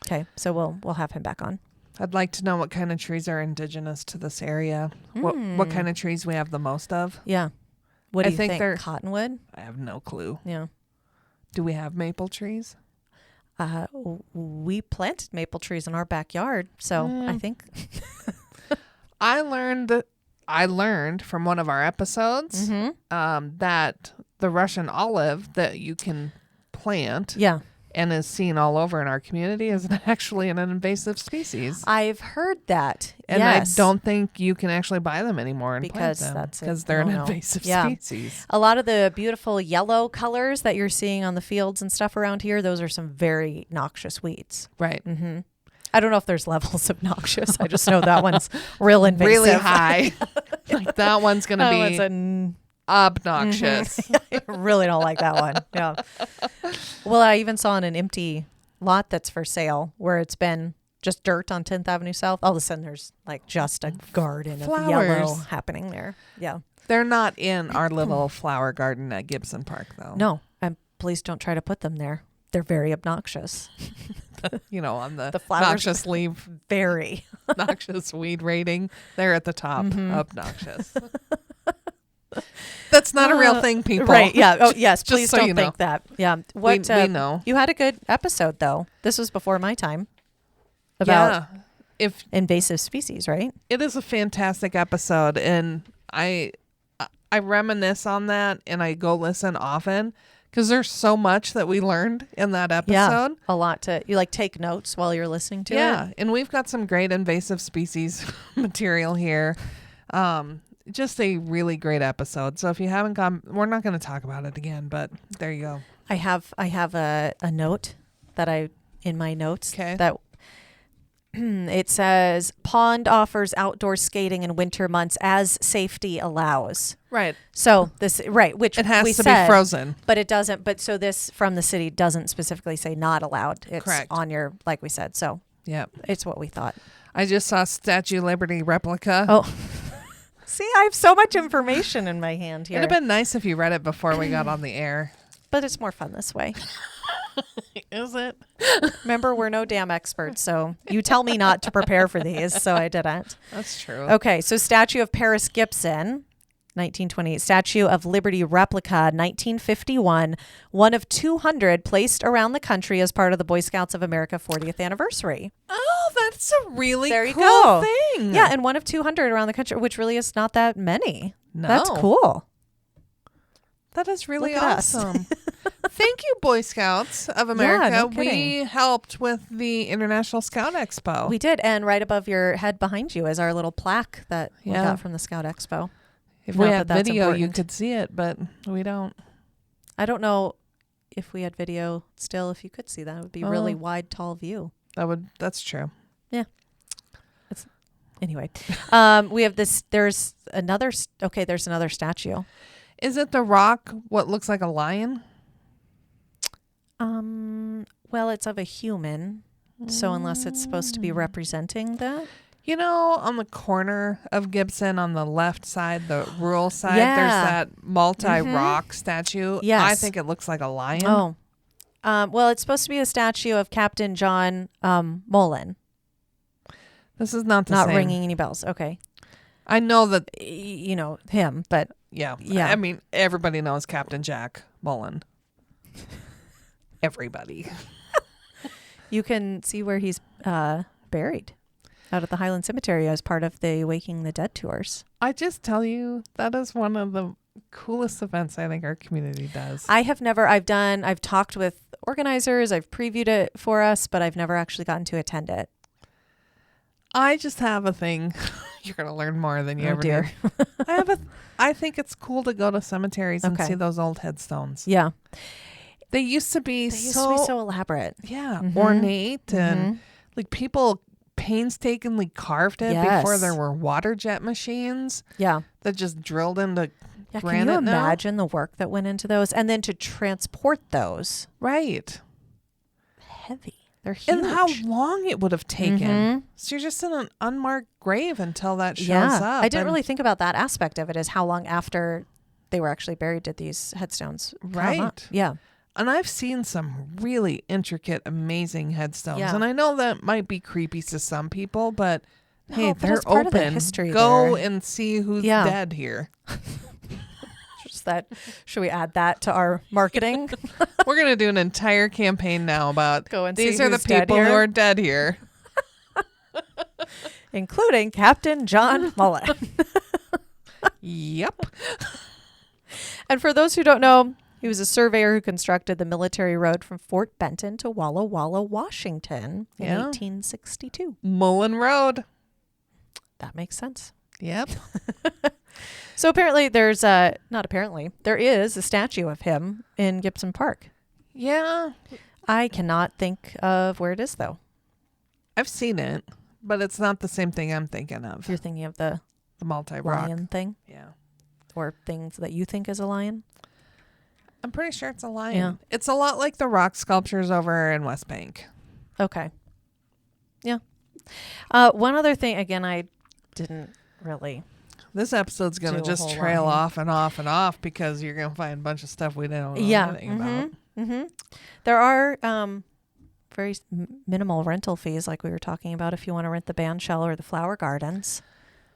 Okay, so we'll have him back on. I'd like to know what kind of trees are indigenous to this area. What kind of trees we have the most of. Yeah. What do you think? They're cottonwood? I have no clue. Yeah. Do we have maple trees? We planted maple trees in our backyard, so I think I learned from one of our episodes that the Russian olive that you can plant and is seen all over in our community is actually an invasive species. I've heard that. And I don't think you can actually buy them anymore and because plant them that's because they're an invasive species. A lot of the beautiful yellow colors that you're seeing on the fields and stuff around here, those are some very noxious weeds. Right. Mm-hmm. I don't know if there's levels of noxious. I just know that one's real invasive. Really high. Like that one's going to be obnoxious. I really don't like that one. Yeah. Well, I even saw in an empty lot that's for sale where it's been just dirt on 10th Avenue South. All of a sudden there's like just a garden of yellow happening there. Yeah. They're not in our little flower garden at Gibson Park though. No. And please don't try to put them there. They're very obnoxious. On the flowers, noxious leaf, very noxious weed rating, they're at the top. Obnoxious. That's not a real thing, people. Right. Yeah. Oh, yes. Please so don't you think that. Yeah. We know. You had a good episode, though. This was before my time. About invasive species, right? It is a fantastic episode, and I reminisce on that, and I go listen often because there's so much that we learned in that episode. Yeah, a lot you take notes while you're listening to it. Yeah, and we've got some great invasive species material here. Just a really great episode. So if you haven't gone, we're not going to talk about it again, but there you go. I have a note that in my notes that it says pond offers outdoor skating in winter months as safety allows. Right. So which it has we to said, be frozen, but it doesn't. But so this from the city doesn't specifically say not allowed. It's correct on your, like we said. So it's what we thought. I just saw Statue of Liberty replica. Oh. See, I have so much information in my hand here. It'd have been nice if you read it before we got on the air. But it's more fun this way. Is it? Remember, we're no damn experts, so you tell me not to prepare for these, so I didn't. That's true. Okay, so Statue of Paris Gibson, 1928. Statue of Liberty replica, 1951. One of 200 placed around the country as part of the Boy Scouts of America 40th anniversary. Oh, that's a really there you cool go. thing. Yeah, and one of 200 around the country, which really is not that many. No. That's cool. That is really Look at awesome. Thank you, Boy Scouts of America. Yeah, no we kidding. helped with the International Scout Expo. We did, and right above your head behind you is our little plaque that we got from the Scout Expo. If we had video, you could see it, but we don't. I don't know if we had video still, if you could see that, it would be really wide, tall view. That's true. Yeah. Anyway, we have this. There's another statue. Is it the rock? What looks like a lion? Well, it's of a human, so unless it's supposed to be representing that. You know, on the corner of Gibson, on the left side, the rural side, there's that multi-rock statue. Yes. I think it looks like a lion. Oh. Well, it's supposed to be a statue of Captain John Mullen. This is not the Not same. ringing any bells. Okay. I know that. You know him, but Yeah. Yeah. I mean, everybody knows Captain Jack Mullen. Everybody. you can see where he's buried out at the Highland Cemetery as part of the Waking the Dead tours. I just tell you, that is one of the coolest events I think our community does. I've talked with organizers, I've previewed it for us, but I've never actually gotten to attend it. I just have a thing. You're going to learn more than you ever dear. did. I think it's cool to go to cemeteries and Okay. see those old headstones. Yeah. They used to be so elaborate. Yeah, Mhm. ornate and Mhm. like people painstakingly carved it Yes. before there were water jet machines Yeah. that just drilled into Yeah, can granite you now. imagine the work that went into those? And then to transport those. Right. Heavy. They're huge. And how long it would have taken. Mhm. So you're just in an unmarked grave until that shows Yeah. up. I didn't And- really think about that aspect of it, is how long after they were actually buried did these headstones come up. Right. Yeah. And I've seen some really intricate, amazing headstones. Yeah. And I know that might be creepy to some people, but No, hey, but they're it's part of the open. history Go there. and see who's Yeah. dead here. Just that. Should we add that to our marketing? We're going to do an entire campaign now about Go and these see are the who's dead people who here. are dead here. Including Captain John Mullen. Yep. And for those who don't know, he was a surveyor who constructed the military road from Fort Benton to Walla Walla, Washington in Yeah. 1862. Mullen Road. That makes sense. Yep. So apparently there is a statue of him in Gibson Park. Yeah. I cannot think of where it is, though. I've seen it, but it's not the same thing I'm thinking of. If you're thinking of the The multi-rock. lion thing, Yeah. or things that you think is a lion. I'm pretty sure it's a lion. Yeah. It's a lot like the rock sculptures over in West Bank. Okay. Yeah. One other thing, again, I didn't really. This episode's going to Do a just whole trail line. off and off and off because you're going to find a bunch of stuff we don't know Yeah. anything about. Mm-hmm. There are very minimal rental fees, like we were talking about, if you want to rent the band shell or the flower gardens.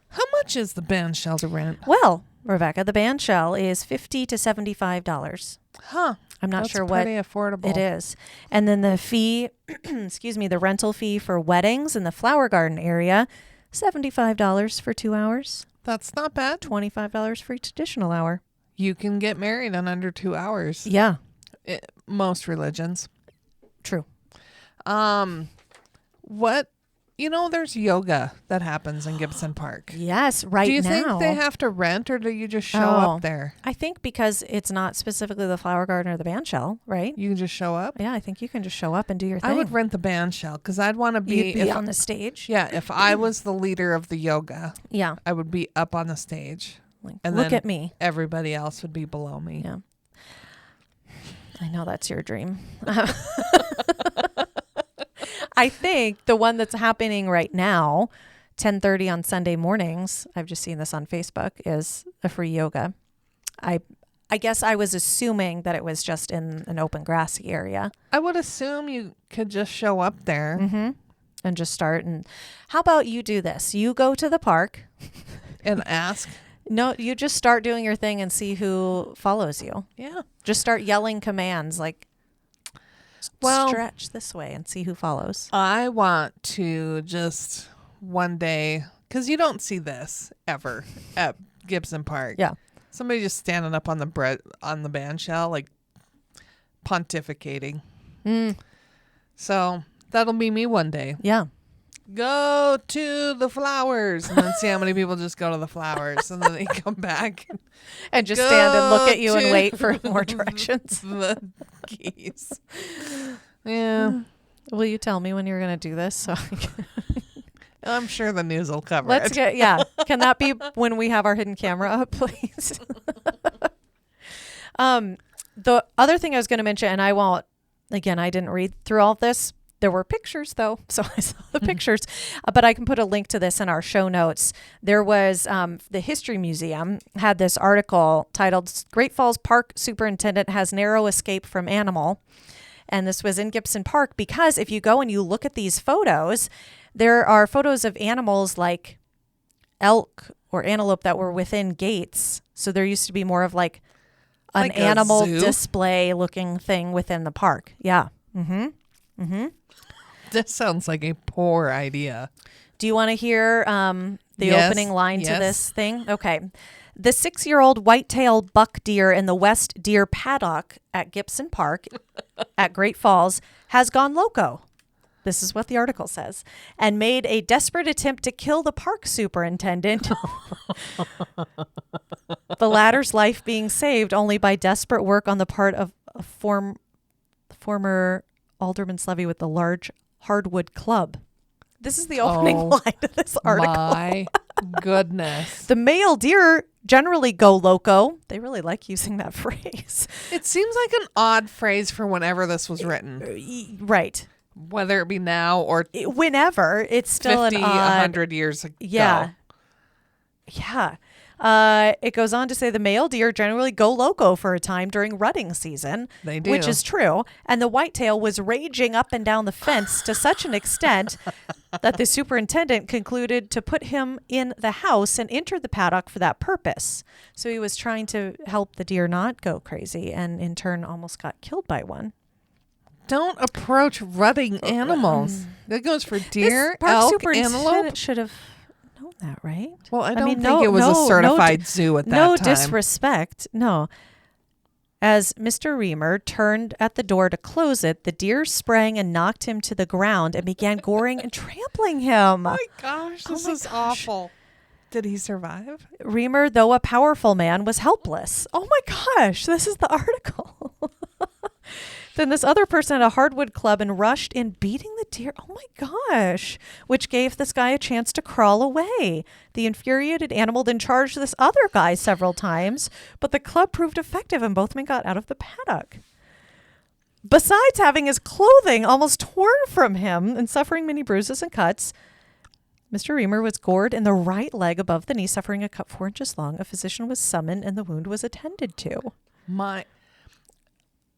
How much is the band shell to rent? Well, Rebecca, the band shell is $50 to $75. Huh. I'm not That's sure what pretty affordable. it is. And then the fee, the rental fee for weddings in the flower garden area, $75 for 2 hours, That's not bad. $25 for each additional hour. You can get married in under 2 hours. Yeah, Most religions. true. There's yoga that happens in Gibson Park. Yes, right now. Do you think they have to rent or do you just show Oh. up there? I think because it's not specifically the flower garden or the band shell, right? You can just show up? Yeah, I think you can just show up and do your thing. I would rent the band shell because I'd want to be, You'd be if, on the stage. yeah, if I was the leader of the yoga, Yeah. I would be up on the stage. Like, And look then- at me. Everybody else would be below me. Yeah. I know that's your dream. I think the one that's happening right now, 10:30 on Sunday mornings, I've just seen this on Facebook, is a free yoga. I guess I was assuming that it was just in an open grassy area. I would assume you could just show up there. Mm-hmm. And just start. And how about you do this? You go to the park. And ask. No, you just start doing your thing and see who follows you. Yeah. Just start yelling commands like, Well- stretch this way and see who follows. I want to just one day, because you don't see this ever at Gibson Park. Yeah. Somebody just standing up on the band shell, like pontificating. Mm, So that'll be me one day. yeah. go to the flowers, and then see how many people just go to the flowers, and then they come back And just stand and look at you and to wait for more directions. the geese. Yeah, Will you tell me when you're going to do this? So I can- I'm sure the news will cover let's it. get, yeah. Can that be when we have our hidden camera up, please? The other thing I was going to mention, and I won't, again, I didn't read through all this. There were pictures though, so I saw the pictures, but I can put a link to this in our show notes. There was the History Museum had this article titled "Great Falls Park Superintendent Has Narrow Escape from Animal," and this was in Gibson Park because if you go and you look at these photos, there are photos of animals like elk or antelope that were within gates. So there used to be more of like an Like a animal zoo? display looking thing within the park. Yeah. Mm-hmm. This sounds like a poor idea. Do you want to hear the Yes, opening line to yes. this thing? Okay. The 6-year-old whitetail buck deer in the West Deer Paddock at Gibson Park at Great Falls has gone loco. This is what the article says. And made a desperate attempt to kill the park superintendent. The latter's life being saved only by desperate work on the part of a former Alderman's levy with the large hardwood club. This is the opening Oh, line of this article. My goodness. The male deer generally go loco. They really like using that phrase. It seems like an odd phrase for whenever this was written, Right. whether it be now or Whenever, it's still 50, an odd... 100 years ago. Yeah. Yeah. It goes on to say the male deer generally go loco for a time during rutting season. They do. Which is true. And the whitetail was raging up and down the fence to such an extent that the superintendent concluded to put him in the house and entered the paddock for that purpose. So he was trying to help the deer not go crazy and in turn almost got killed by one. Don't approach rutting animals. That goes for deer, This park elk, superintendent antelope. should have known that, right? Well, I don't mean, think it was a certified zoo at that no time. disrespect. No. As Mr. Reamer turned at the door to close it, the deer sprang and knocked him to the ground and began goring and trampling him. My gosh, this my is gosh. awful. Did he survive? Reamer, though a powerful man, was helpless. Oh my gosh, this is the article. Then this other person had a hardwood club and rushed in, beating the deer. Oh my gosh, which gave this guy a chance to crawl away. The infuriated animal then charged this other guy several times, but the club proved effective and both men got out of the paddock. Besides having his clothing almost torn from him and suffering many bruises and cuts, Mr. Reamer was gored in the right leg above the knee, suffering a cut 4 inches long. A physician was summoned and the wound was attended to.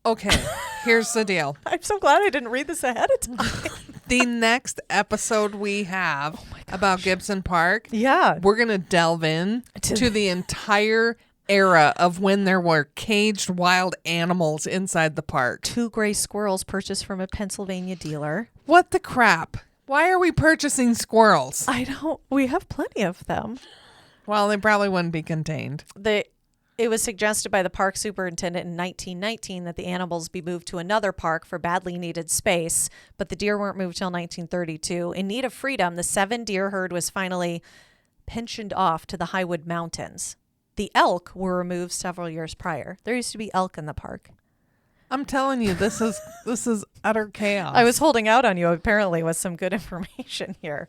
Okay, here's the deal. I'm so glad I didn't read this ahead of time. The next episode we have about Gibson Park, Yeah. we're going to delve in to the entire era of when there were caged wild animals inside the park. 2 gray squirrels purchased from a Pennsylvania dealer. What the crap? Why are we purchasing squirrels? We have plenty of them. Well, they probably wouldn't be contained. It was suggested by the park superintendent in 1919 that the animals be moved to another park for badly needed space, but the deer weren't moved till 1932. In need of freedom, the 7 deer herd was finally pensioned off to the Highwood Mountains. The elk were removed several years prior. There used to be elk in the park. I'm telling you, this is utter chaos. I was holding out on you, apparently, with some good information here.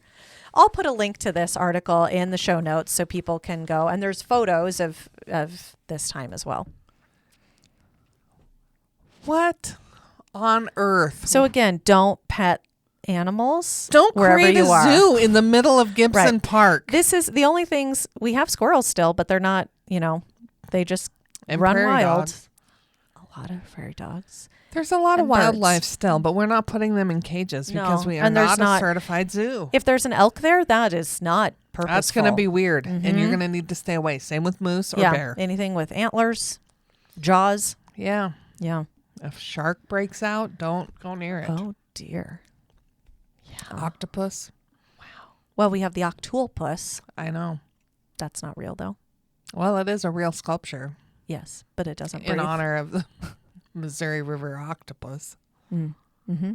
I'll put a link to this article in the show notes so people can go. And there's photos of this time as well. What on earth? So again, don't pet animals. Don't wherever create you a are. zoo in the middle of Gibson Right. Park. This is the only things we have squirrels still, but they're not, they just And run prairie wild. dogs. A lot of prairie dogs. There's a lot of And wildlife birds. still, but we're not putting them in cages No, because we are and there's not a not- certified zoo. If there's an elk there, that is not purposeful. That's going to be weird, and you're Mhm. going to need to stay away. Same with moose or yeah, bear. anything with antlers, jaws. Yeah. Yeah. If shark breaks out, don't go near it. Oh dear. Yeah. Octopus. Well, we have the octopus. I know. That's not real though. Well, it is a real sculpture Yes, but it doesn't in breathe. honor of the Missouri River octopus. Mm-hmm.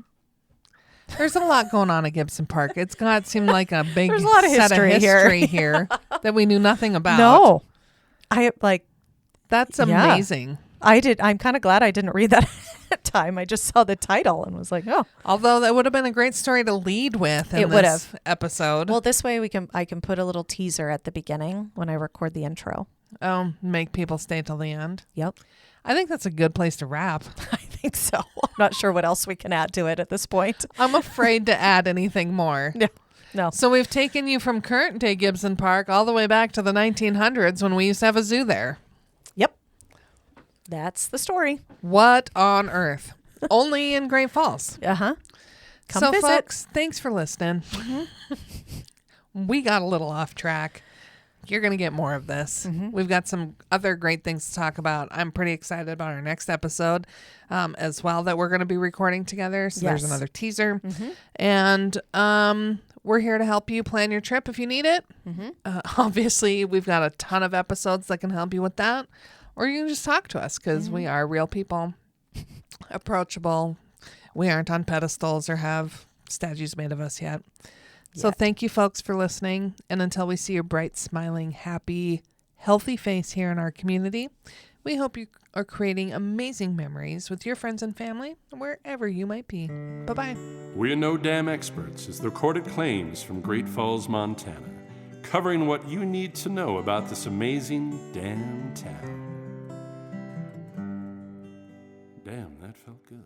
There's a lot going on at Gibson Park. It's got seemed like a big There's a lot of set history of here. history here that we knew nothing about. No. I like That's Yeah. amazing. I'm kind of glad I didn't read that at time. I just saw the title and was like, oh. Although that would have been a great story to lead with in It would this episode. Well, this way I can put a little teaser at the beginning when I record the intro. Make people stay till the end. Yep. I think that's a good place to wrap. I think so. I'm not sure what else we can add to it at this point. I'm afraid to add anything more. No. So we've taken you from current day Gibson Park all the way back to the 1900s when we used to have a zoo there. Yep. That's the story. What on earth? Only in Great Falls. Uh-huh. Come So visit. folks, thanks for listening. We got a little off track. You're going to get more of this. We've got some other great things to talk about. I'm pretty excited about our next episode as well that we're going to be recording together. So there's Yes. another teaser. And we're here to help you plan your trip if you need it. Obviously, we've got a ton of episodes that can help you with that. Or you can just talk to us because we are real people, approachable. We aren't on pedestals or have statues made of us yet. So thank you, folks, for listening. And until we see your bright, smiling, happy, healthy face here in our community, we hope you are creating amazing memories with your friends and family wherever you might be. Bye-bye. We're No Dam Experts is the recorded claims from Great Falls, Montana, covering what you need to know about this amazing damn town. Damn, that felt good.